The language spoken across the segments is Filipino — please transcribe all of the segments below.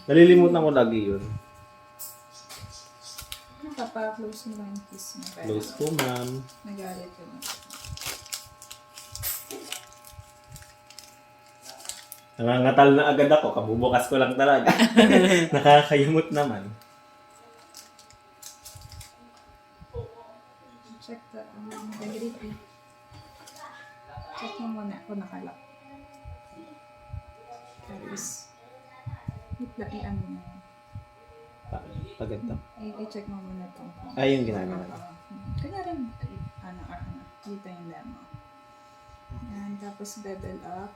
Nalilimutan ko lagi yun. Papa-close mo lang yung kiss mo. Close po, ma'am. Nagalit yun. Nangangatal na agad ako. Kabubukas ko lang talaga. Nakakayumot naman. Check the integrity. Check mo muna kung nakalak. Tapos, i-ano mo. Paganda. I-check mo muna ito. Ay, yung ginagawa. Kanya rin, dito yung demo. Yan, tapos bevel up.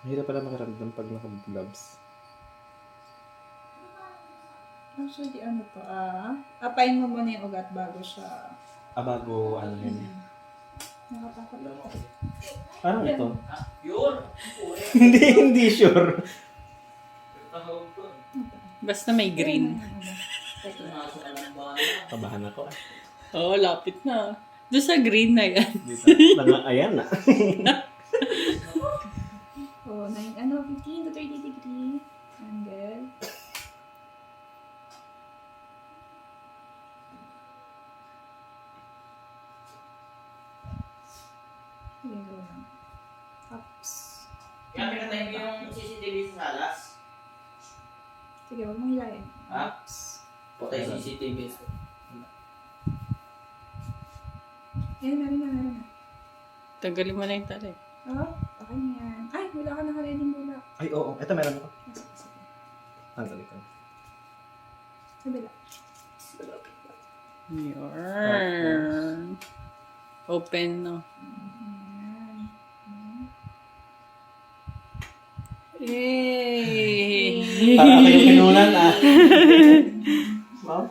Mahirap pala makaramdam pag naka-gloves. Actually, ano to, apayin mo muna yung ugat bago siya. Bago ano yun. Nakatakot ako. Parang ito. Yun! Hindi sure. Basta may green. Kabahan ako. Oo, lapit na. Doon sa green na yan. Dito. Ayan na. Oh, 15 to 30 degree angle. Sige, go lang. Tapos, Kaya pinatay mo yung CCTV sa salas? sige, wag mong hilahin. Ha? Tapos, Patay CCTV. meron na. Tagalin mo na yung tali. Oh, okay na yan. Ay, wala ka nakaready mula. Ay, oo. Ito meron ako. Sige. Tanggalin ko. Sabila. Yarn. Open, no? Ayan. Yay! Para ako yung pinunan